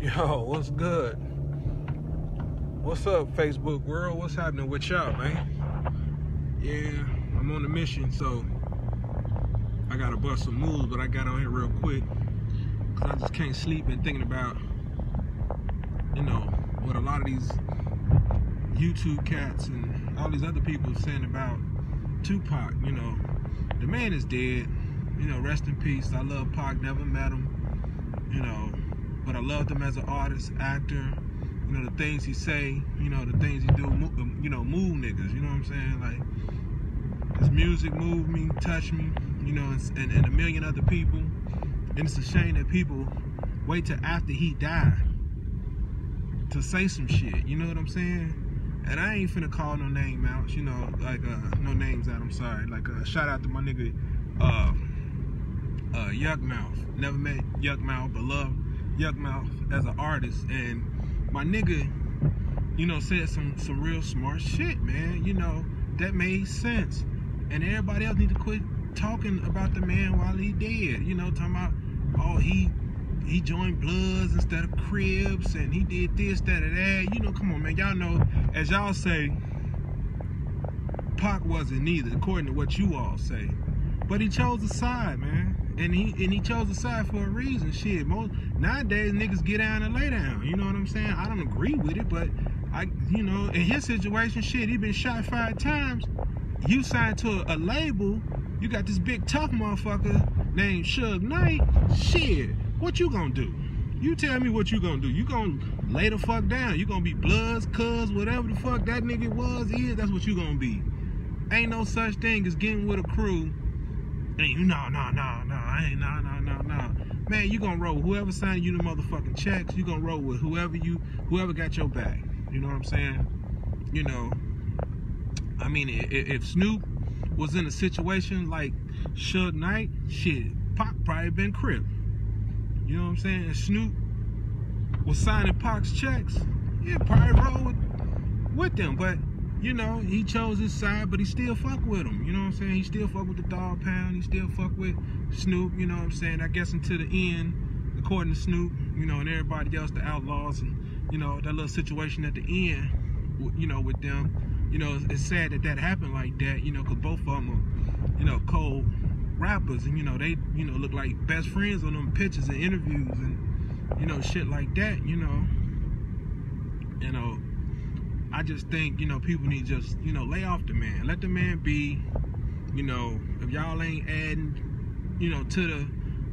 Yo, what's good? What's up, Facebook world? What's happening with y'all, man? Yeah, I'm on a mission, so I gotta bust some moves, but I got on here real quick because I just can't sleep and thinking about, what a lot of these YouTube cats and all these other people saying about Tupac. The man is dead. Rest in peace. I love Pac, never met him. But I loved him as an artist, actor. The things he say, the things he do, move niggas, you know what I'm saying? Like, his music moved me, touched me, and a million other people. And it's a shame that people wait till after he died to say some shit, you know what I'm saying? And I ain't finna call no name out, no names out, I'm sorry. Shout out to my nigga, Yuck Mouth. Never met Yuck Mouth, but love Yuck Mouth as an artist. And my nigga, said some real smart shit, man. That made sense. And everybody else need to quit talking about the man while he dead. Talking about, oh, he joined Bloods instead of Cribs, and he did this, that, or that. Come on, man. Y'all know, as y'all say, Pac wasn't neither, according to what you all say. But he chose a side, man. And he chose a side for a reason. Shit, nowadays niggas get down and lay down. You know what I'm saying? I don't agree with it, but in his situation, shit, he been shot 5 times. You signed to a label. You got this big tough motherfucker named Suge Knight. Shit, what you gonna do? You tell me what you gonna do. You gonna lay the fuck down. You gonna be Bloods, Cuz, whatever the fuck that nigga is, that's what you gonna be. Ain't no such thing as getting with a crew. No. Man, you gonna roll with whoever signed you the motherfucking checks. You gonna roll with whoever got your back. You know what I'm saying? If Snoop was in a situation like Suge Knight, shit, Pac probably been Crip. You know what I'm saying? And Snoop was signing Pac's checks, yeah, probably roll with them. But he chose his side, but he still fuck with him. You know what I'm saying? He still fuck with the Dog Pound. He still fuck with Snoop. You know what I'm saying? I guess until the end, according to Snoop, and everybody else, the Outlaws, and that little situation at the end, with them. It's sad that happened like that. Because both of them are, cold rappers, and they, look like best friends on them pictures and interviews, and shit like that. I just think, people need to just, lay off the man. Let the man be. If y'all ain't adding, to the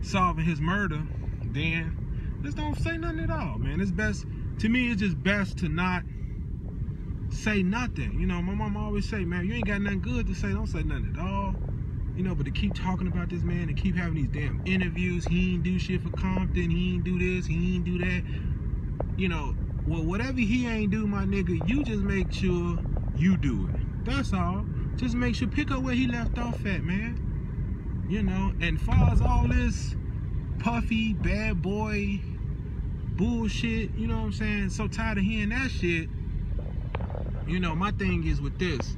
solving his murder, then just don't say nothing at all, man. It's best, to me, it's just best to not say nothing. My mom always say, man, you ain't got nothing good to say, don't say nothing at all. But to keep talking about this man and keep having these damn interviews, he ain't do shit for Compton, he ain't do this, he ain't do that. Well, whatever he ain't do, my nigga, you just make sure you do it. That's all. Just make sure, pick up where he left off at, man. And far as all this puffy, bad boy bullshit, you know what I'm saying? So tired of hearing that shit. My thing is with this.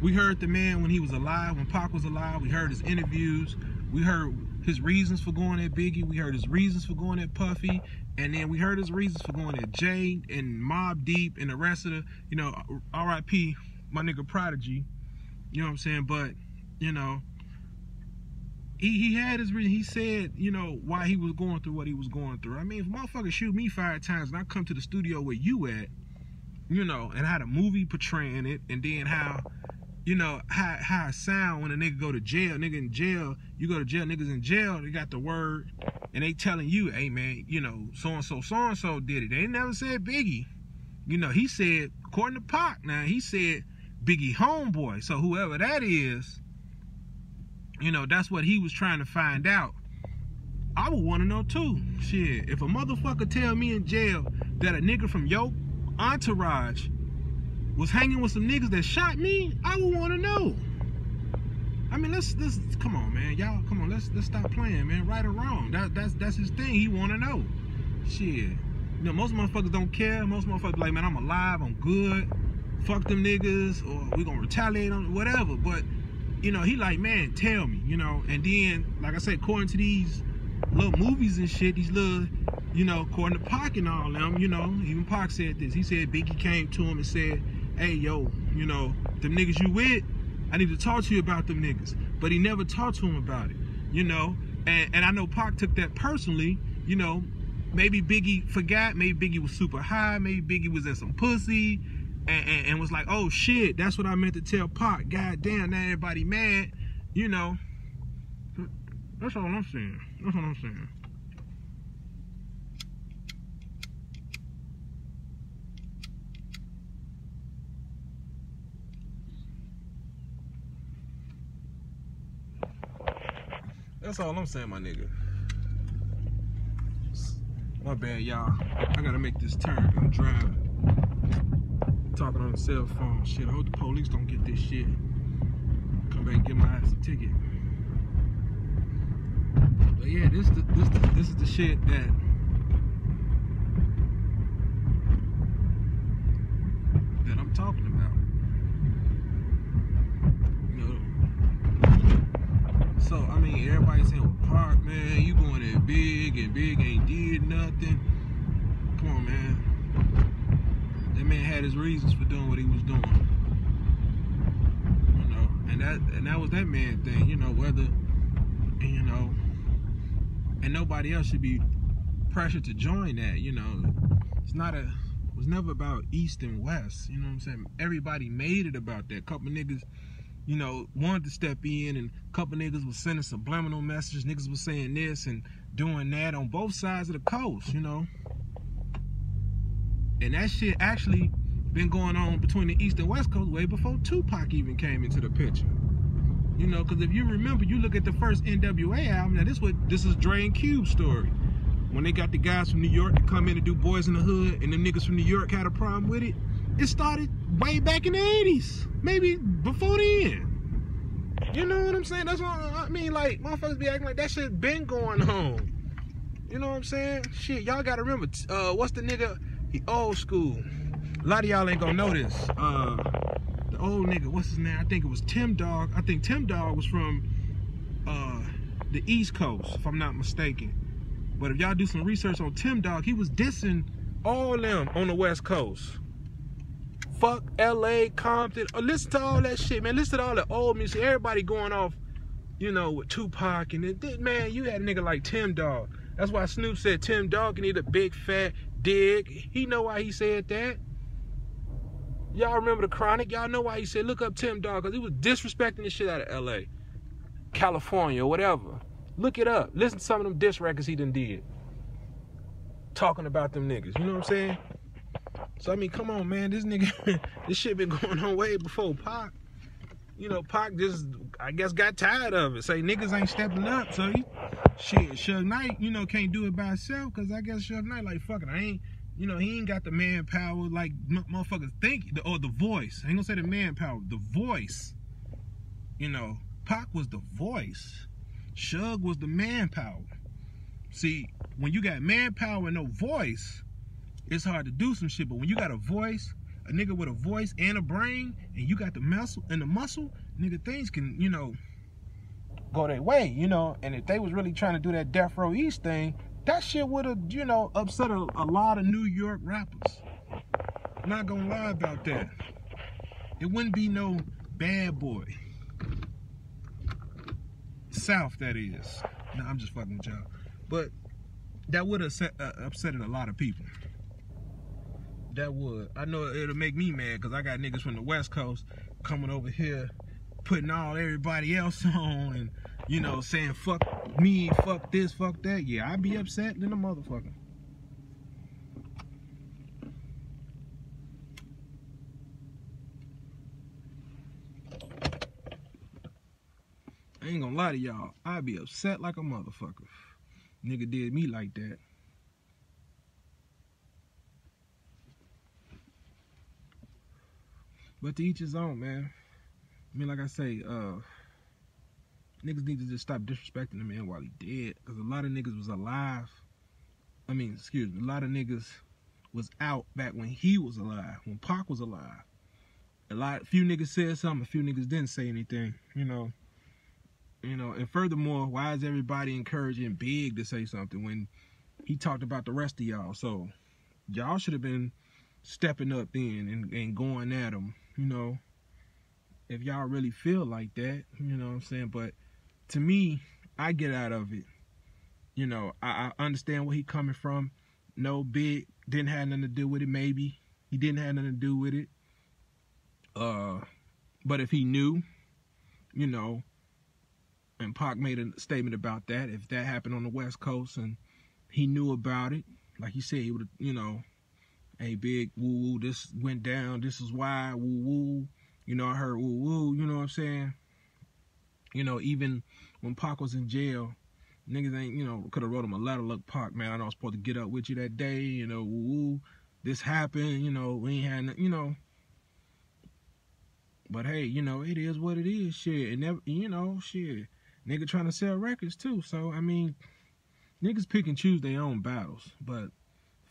We heard the man when he was alive, when Pac was alive. We heard his interviews. We heard his reasons for going at Biggie. We heard his reasons for going at Puffy. And then we heard his reasons for going at Jay and Mobb Deep and the rest of the, R.I.P. my nigga Prodigy. You know what I'm saying? But, he had his reason. He said, why he was going through what he was going through. I mean, if a motherfucker shoot me 5 times and I come to the studio where you at, and had a movie portraying it, and then how it sound when a nigga go to jail. Nigga in jail, you go to jail, niggas in jail, they got the word, and they telling you, hey man, so-and-so did it. They never said Biggie. He said, according to Pac now, he said Biggie homeboy. So whoever that is, that's what he was trying to find out. I would want to know too. Shit, if a motherfucker tell me in jail that a nigga from your entourage was hanging with some niggas that shot me, I would want to know. I mean, let's come on, man, y'all, come on, let's stop playing, man. Right or wrong, that's his thing. He want to know. Shit, most motherfuckers don't care. Most motherfuckers like, man, I'm alive, I'm good. Fuck them niggas, or we gonna retaliate on whatever. But he like, man, tell me, And then, like I said, according to these little movies and shit, these little, you know, according to Pac and all them, you know, even Pac said this. He said Biggie came to him and said, hey, yo, you know, them niggas you with, I need to talk to you about them niggas. But he never talked to him about it, you know. And I know Pac took that personally, you know. Maybe Biggie forgot, maybe Biggie was super high, maybe Biggie was in some pussy, and was like, oh shit, that's what I meant to tell Pac. God damn, now everybody mad, you know. That's all I'm saying. That's what I'm saying. That's all I'm saying, my nigga. My bad, y'all. I gotta make this turn. I'm driving. Talking on the cell phone. Shit, I hope the police don't get this shit. Come back and get my ass a ticket. But yeah, this is the shit that I'm talking about. You know. So I mean, everybody's saying, "Well, Park, man, you going there big and Big ain't did nothing." Come on, man. That man had his reasons for doing what he was doing. You know, and that was that man thing. You know, whether, you know, and nobody else should be pressured to join that. You know, it was never about East and West. You know what I'm saying? Everybody made it about that. Couple niggas, you know, wanted to step in, and a couple niggas was sending subliminal messages. Niggas was saying this and doing that on both sides of the coast, you know. And that shit actually been going on between the East and West Coast way before Tupac even came into the picture. You know, because if you remember, you look at the first NWA album, now this is Dre and Cube's story. When they got the guys from New York to come in and do Boys in the Hood, and them niggas from New York had a problem with it, it started way back in the 80s. Maybe before then. You know what I'm saying? That's what I mean. Like, motherfuckers be acting like that shit been going on. You know what I'm saying? Shit, y'all gotta remember, what's the nigga? He old school. A lot of y'all ain't gonna know this. The old nigga, what's his name? I think it was Tim Dog. I think Tim Dog was from the East Coast, if I'm not mistaken. But if y'all do some research on Tim Dog, he was dissing all them on the West Coast. Fuck LA, Compton. Or listen to all that shit, man. Listen to all the old music. Everybody going off, you know, with Tupac. And then, man, you had a nigga like Tim Dog. That's why Snoop said Tim Dog can eat a big fat dig. He know why he said that. Y'all remember the Chronic? Y'all know why he said, look up Tim Dog, because he was disrespecting the shit out of LA, California, or whatever. Look it up. Listen to some of them diss records he done did. Talking about them niggas. You know what I'm saying? So, I mean, come on, man. This nigga, this shit been going on way before Pac. You know, Pac just, I guess, got tired of it. Say niggas ain't stepping up. So, Suge Knight, you know, can't do it by himself, because I guess Suge Knight, like, fuck it, I ain't, you know, he ain't got the manpower like motherfuckers think, or the voice. I ain't gonna say the manpower, the voice. You know, Pac was the voice. Suge was the manpower. See, when you got manpower and no voice, it's hard to do some shit. But when you got a voice, a nigga with a voice and a brain, and you got the muscle, nigga, things can, you know, go their way, you know. And if they was really trying to do that Death Row East thing, that shit would have, you know, upset a lot of New York rappers. I'm not gonna lie about that. It wouldn't be no Bad Boy. South, that is. No, I'm just fucking with y'all. But that would have upset a lot of people. That would. I know it'll make me mad, because I got niggas from the West Coast coming over here, putting all everybody else on, and, you know, saying fuck me, fuck this, fuck that. Yeah, I'd be upset than a motherfucker. I ain't gonna lie to y'all. I'd be upset like a motherfucker. Nigga did me like that. But to each his own, man. I mean, like I say, niggas need to just stop disrespecting the man while he dead. Because a lot of niggas was alive. I mean, excuse me. A lot of niggas was out back when he was alive. When Pac was alive. A few niggas said something. A few niggas didn't say anything. You know. You know, and furthermore, why is everybody encouraging Big to say something when he talked about the rest of y'all? So y'all should have been stepping up then and going at him, you know, if y'all really feel like that, you know what I'm saying? But to me, I get out of it. You know, I understand where he coming from. No, Big didn't have nothing to do with it, maybe. He didn't have nothing to do with it. But if he knew, you know, and Pac made a statement about that, if that happened on the West Coast and he knew about it, like he said, he would have, you know, hey, Big, woo, woo, this went down, this is why, woo, woo. You know, I heard woo, woo, you know what I'm saying? You know, even when Pac was in jail, niggas ain't, you know, could have wrote him a letter, look, Pac, man, I know I was supposed to get up with you that day, you know, woo, woo, this happened, you know, we ain't had, you know. But hey, you know, it is what it is, shit. And never, you know, shit. Nigga trying to sell records too. So, I mean, niggas pick and choose their own battles. But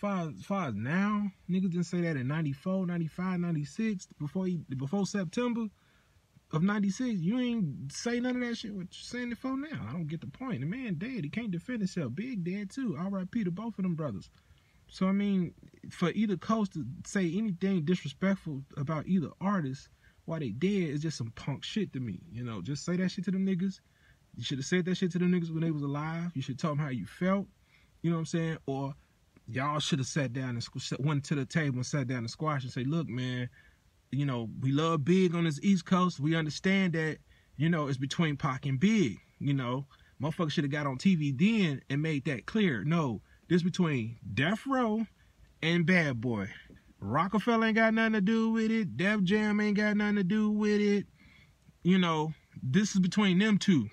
as far as now, niggas didn't say that in 94, 95, 96, before September of 96. You ain't say none of that shit. What you saying it for now? I don't get the point. The man dead. He can't defend himself. Big dead too. R.I.P. to both of them brothers. So, I mean, for either coast to say anything disrespectful about either artist while they dead is just some punk shit to me. You know, just say that shit to them niggas. You should have said that shit to them niggas when they was alive. You should tell them how you felt. You know what I'm saying? Or y'all should have sat down and went to the table and sat down and squashed and say, look, man, you know, we love Big on this East Coast. We understand that, you know, it's between Pac and Big. You know, motherfuckers should have got on TV then and made that clear. No, this between Death Row and Bad Boy. Rockefeller ain't got nothing to do with it. Def Jam ain't got nothing to do with it. You know, this is between them two.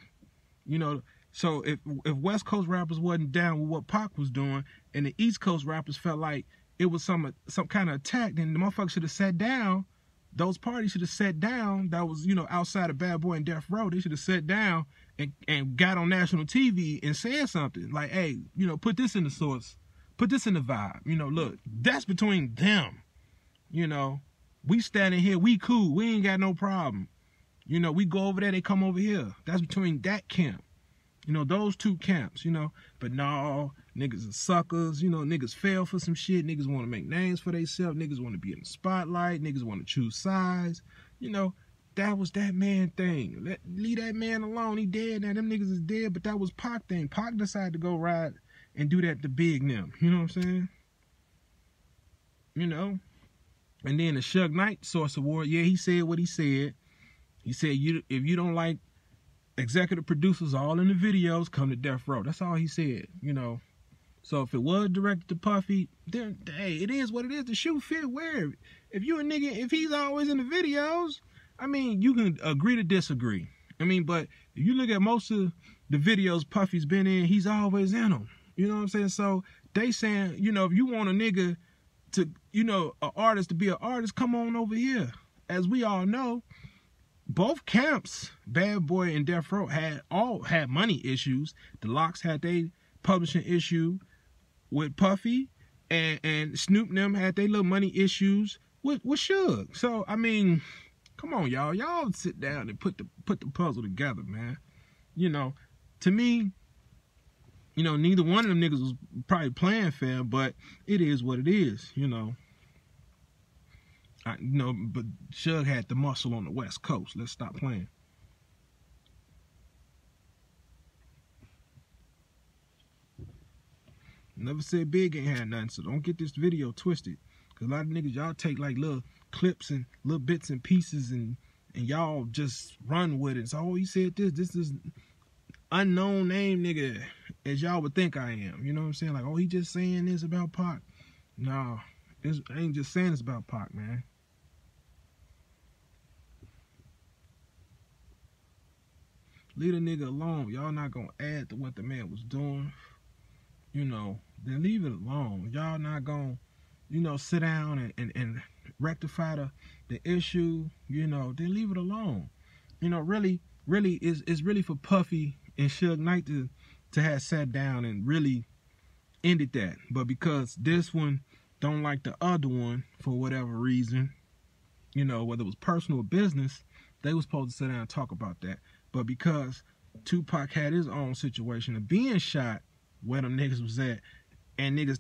You know, so if West Coast rappers wasn't down with what Pac was doing, and the East Coast rappers felt like it was some kind of attack, then the motherfuckers should have sat down. Those parties should have sat down. That was, you know, outside of Bad Boy and Death Row. They should have sat down and got on national TV and said something like, hey, you know, put this in the source, put this in the vibe. You know, look, that's between them. You know, we standing here, we cool, we ain't got no problem. You know, we go over there, they come over here. That's between that camp. You know, those two camps, you know. But no, niggas are suckers. You know, niggas fail for some shit. Niggas want to make names for themselves. Niggas want to be in the spotlight. Niggas want to choose sides. You know, that was that man thing. Leave that man alone. He dead now. Them niggas is dead, but that was Pac thing. Pac decided to go ride and do that to Big them. You know what I'm saying? You know. And then the Suge Knight Source Award, yeah, he said what he said. He said, if you don't like executive producers all in the videos, come to Death Row. That's all he said, you know. So if it was directed to Puffy, then, hey, it is what it is. The shoe fit where. If you a nigga, if he's always in the videos, I mean, you can agree to disagree. I mean, but if you look at most of the videos Puffy's been in, he's always in them. You know what I'm saying? So they saying, you know, if you want a nigga to, you know, an artist to be an artist, come on over here. As we all know, both camps, Bad Boy and Death Row, had money issues. The Locks had their publishing issue with Puffy, and Snoop and them had their little money issues with Suge. So I mean, come on, y'all sit down and put the puzzle together, man. You know, to me, you know, neither one of them niggas was probably playing fair, but it is what it is, you know. You know, but Suge had the muscle on the West Coast. Let's stop playing. Never said Big ain't had nothing, so don't get this video twisted. Because a lot of niggas, y'all take like little clips and little bits and pieces and y'all just run with it. So, oh, he said this is unknown name nigga as y'all would think I am. You know what I'm saying? Like, oh, he just saying this about Pac. No, I ain't just saying this about Pac, man. Leave the nigga alone. Y'all not gonna add to what the man was doing. You know, then leave it alone. Y'all not gonna, you know, sit down and rectify the issue. You know, then leave it alone. You know, really, it's really for Puffy and Suge Knight to have sat down and really ended that. But because this one don't like the other one for whatever reason, you know, whether it was personal or business, they was supposed to sit down and talk about that. But because Tupac had his own situation of being shot where them niggas was at, and niggas